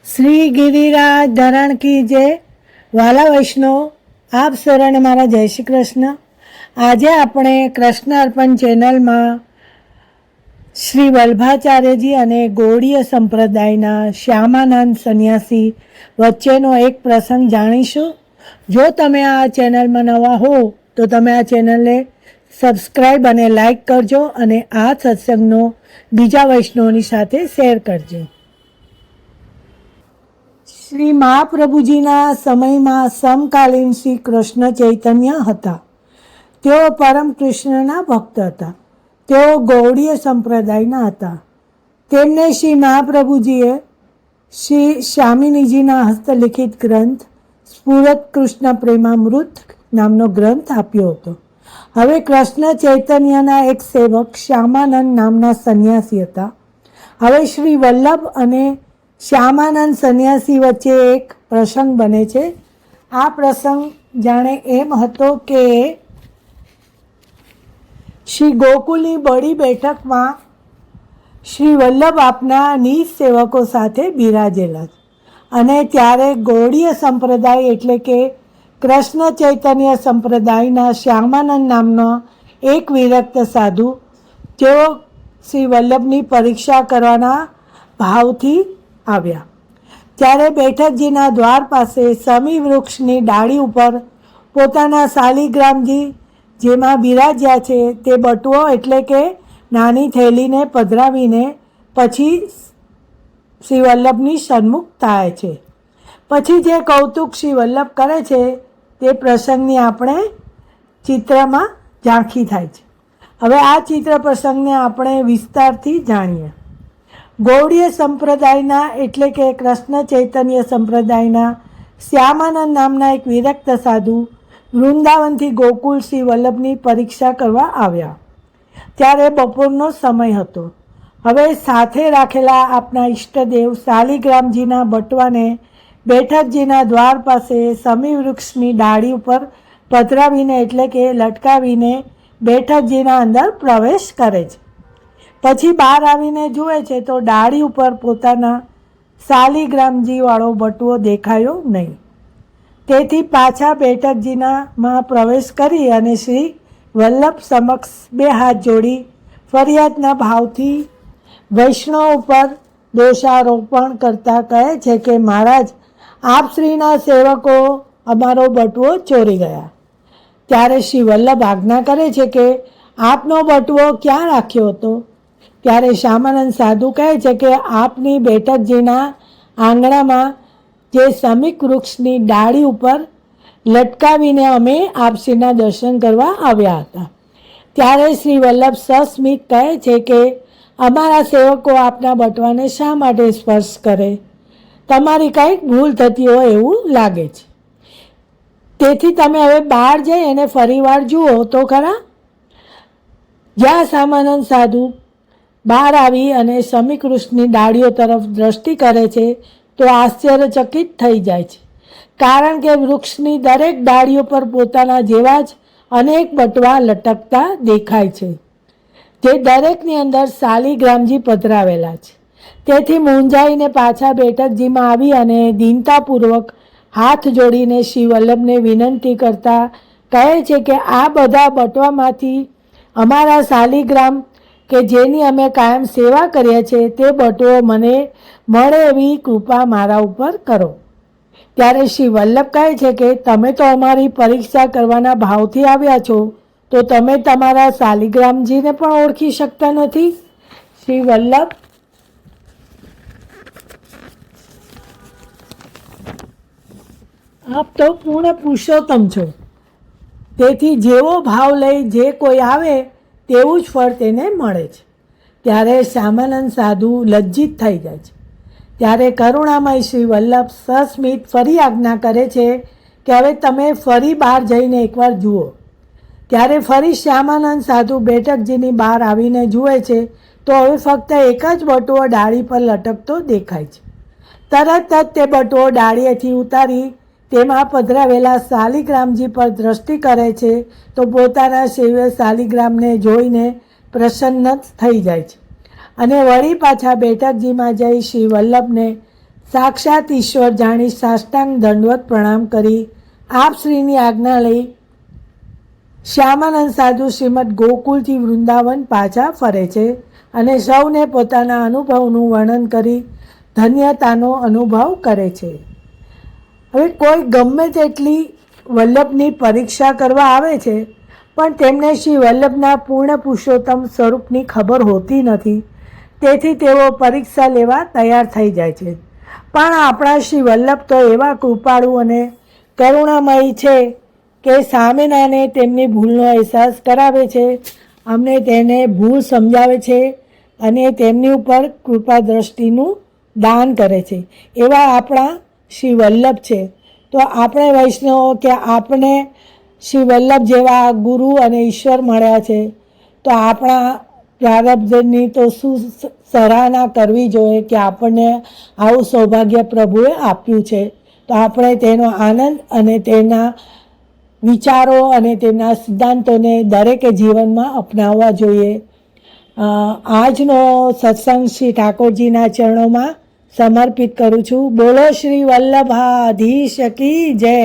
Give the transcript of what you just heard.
શ્રી ગિરિરાજ ધરણ કી જય. વાલા વૈષ્ણવ, આપ સૌને મારા જય શ્રી કૃષ્ણ. આજે આપણે કૃષ્ણ અર્પણ ચેનલમાં શ્રી વલ્ભાચાર્યજી અને ગૌડીય સંપ્રદાયના શ્યામાનંદ સંન્યાસી વચ્ચેનો એક પ્રસંગ જાણીશું. જો તમે આ ચેનલમાં નવા હો તો તમે આ ચેનલને સબસ્ક્રાઈબ અને લાઈક કરજો અને આ સત્સંગનો બીજા વૈષ્ણવની સાથે શેર કરજો. શ્રી મહાપ્રભુજીના સમયમાં સમકાલીન શ્રી કૃષ્ણ ચૈતન્ય હતા. તેઓ પરમ કૃષ્ણના ભક્ત હતા. તેઓ ગૌડીય સંપ્રદાયના હતા. તેમને શ્રી મહાપ્રભુજીએ શ્રી સ્વામિનીજીના હસ્તલિખિત ગ્રંથ સ્ફુરત કૃષ્ણ પ્રેમામૃત નામનો ગ્રંથ આપ્યો હતો. હવે કૃષ્ણ ચૈતન્યના એક સેવક શ્યામાનંદ નામના સંન્યાસી હતા. હવે શ્રી વલ્લભ અને શ્યામાનંદ સંન્યાસી વચ્ચે એક પ્રસંગ બને છે. આ પ્રસંગ જાણે એમ હતો કે શ્રી ગોકુલની બડી બેઠકમાં શ્રી વલ્લભ આપના નિજ સેવકો સાથે બિરાજેલા અને ત્યારે ગૌડીય સંપ્રદાય એટલે કે કૃષ્ણ ચૈતન્ય સંપ્રદાયના શ્યામાનંદ નામનો એક વિરક્ત સાધુ જેઓ શ્રી વલ્લભની પરીક્ષા કરવાના ભાવથી આવ્યા. ત્યારે બેઠકજીના દ્વાર પાસે સમી વૃક્ષની ડાળી ઉપર પોતાના શાલિગ્રામજી જેમાં બિરાજ્યા છે તે બટુઓ એટલે કે નાની થેલીને પધરાવીને પછી શ્રી વલ્લભની સન્મુખ થાય છે. પછી જે કૌતુક શ્રી વલ્લભ કરે છે તે પ્રસંગની આપણે ચિત્રમાં ઝાંખી થાય છે. હવે આ ચિત્ર પ્રસંગને આપણે વિસ્તારથી જાણીએ. ગૌડીય સંપ્રદાયના એટલે કે કૃષ્ણ ચૈતન્ય સંપ્રદાયના શ્યામાનંદ નામના એક વિરક્ત સાધુ વૃંદાવનથી ગોકુલ શ્રી વલ્લભની પરીક્ષા કરવા આવ્યા. ત્યારે બપોરનો સમય હતો. હવે સાથે રાખેલા આપના ઈષ્ટદેવ શાલિગ્રામજીના બટવાને બેઠકજીના દ્વાર પાસે સમી વૃક્ષની ડાળી ઉપર પધરાવીને એટલે કે લટકાવીને બેઠકજીના અંદર પ્રવેશ કરે છે. પછી બહાર આવીને જુએ છે તો ડાળી ઉપર પોતાના શાલિગ્રામજીવાળો બટુઓ દેખાયો નહીં. તેથી પાછા બેઠકજીનામાં પ્રવેશ કરી અને શ્રી વલ્લભ સમક્ષ બે હાથ જોડી ફરિયાદના ભાવથી વૈષ્ણવ ઉપર દોષારોપણ કરતા કહે છે કે મહારાજ, આપ શ્રીના સેવકો અમારો બટુઓ ચોરી ગયા. ત્યારે શ્રી વલ્લભ આજ્ઞા કરે છે કે આપનો બટુઓ ક્યાં રાખ્યો હતો? ત્યારે શ્યામાનંદ સાધુ કહે છે કે આપની બેઠકજીના આંગણામાં જે સમીક વૃક્ષની ડાળી ઉપર લટકાવીને અમે આપશ્રીના દર્શન કરવા આવ્યા હતા. ત્યારે શ્રી વલ્લભ સસ્મિત કહે છે કે અમારા સેવકો આપના બટવાને શા માટે સ્પર્શ કરે? તમારી કંઈક ભૂલ થતી હોય એવું લાગે છે. તેથી તમે હવે બહાર જઈ અને ફરીવાર જુઓ તો ખરા. જ્યાં શ્યામાનંદ સાધુ બહાર આવી અને સમી કૃષ્ણની ડાળીઓ તરફ દ્રષ્ટિ કરે છે તો આશ્ચર્યચકિત થઈ જાય છે. કારણ કે વૃક્ષની દરેક ડાળીઓ પર પોતાના જેવા જ અનેક બટવા લટકતા દેખાય છે, જે દરેકની અંદર શાલિગ્રામજી પધરાવેલા છે. તેથી મૂંઝાઈને પાછા બેઠકજીમાં આવી અને દીનતાપૂર્વક હાથ જોડીને શ્રી વલ્લભને વિનંતી કરતા કહે છે કે આ બધા બટવામાંથી અમારા શાલિગ્રામ કે જેની અમે કાયમ સેવા કરીએ છીએ તે બટવો મને મળે એવી કૃપા મારા ઉપર કરો. ત્યારે શ્રી વલ્લભ કહે છે કે તમે તો અમારી પરીક્ષા કરવાના ભાવથી આવ્યા છો, તો તમે તમારા શાલિગ્રામજીને પણ ઓળખી શકતા નથી? શ્રી વલ્લભ આપ તો પૂર્ણ પુરુષોત્તમ છો, તેથી જેવો ભાવ લઈ જે કોઈ આવે તેવું જ ફળ તેને મળે છે. ત્યારે શ્યામાનંદ સાધુ લજ્જિત થઈ જાય છે. ત્યારે કરુણામય શ્રી વલ્લભ સસ્મિત ફરી આજ્ઞા કરે છે કે હવે તમે ફરી બહાર જઈને એકવાર જુઓ. ત્યારે ફરી શ્યામાનંદ સાધુ બેઠકજીની બહાર આવીને જુએ છે તો હવે ફક્ત એક જ બટુઓ ડાળી પર લટકતો દેખાય છે. તરત જ તે બટુઓ ડાળીએથી ઉતારી તેમાં પધરાવેલા શાલિગ્રામજી પર દ્રષ્ટિ કરે છે તો પોતાના સેવ્ય શાલિગ્રામને જોઈને પ્રસન્ન થઈ જાય છે અને વળી પાછા બેઠકજીમાં જઈ શ્રી વલ્લભને સાક્ષાત ઈશ્વર જાણી સાષ્ટાંગ દંડવત પ્રણામ કરી આપ શ્રીની આજ્ઞા લઈ શ્યામાનંદ સાધુ શ્રીમદ ગોકુળથી વૃંદાવન પાછા ફરે છે અને સૌને પોતાના અનુભવનું વર્ણન કરી ધન્યતાનો અનુભવ કરે છે. હવે કોઈ ગમે તેટલી વલ્લભની પરીક્ષા કરવા આવે છે, પણ તેમને શ્રી વલ્લભના પૂર્ણ પુરુષોત્તમ સ્વરૂપની ખબર હોતી નથી. તેથી તેઓ પરીક્ષા લેવા તૈયાર થઈ જાય છે. પણ આપણા શ્રી વલ્લભ તો એવા કૃપાળુ અને કરુણામયી છે કે સામેનાને તેમની ભૂલનો અહેસાસ કરાવે છે, અમને તેને ભૂલ સમજાવે છે અને તેમની ઉપર કૃપા દ્રષ્ટિનું દાન કરે છે. એવા આપણા શ્રી વલ્લભ છે. તો આપણે વૈષ્ણવો કે આપણે શ્રી વલ્લભ જેવા ગુરુ અને ઈશ્વર મળ્યા છે, તો આપણા પ્રારબ્ધની તો શું સરાહના કરવી જોઈએ કે આપણને આવું સૌભાગ્ય પ્રભુએ આપ્યું છે. તો આપણે તેનો આનંદ અને તેના વિચારો અને તેમના સિદ્ધાંતોને દરેકે જીવનમાં અપનાવવા જોઈએ. આજનો સત્સંગ શ્રી ઠાકોરજીના ચરણોમાં સમર્પિત કરું છું. બોલો શ્રી વલ્લભાધીશ કી જય.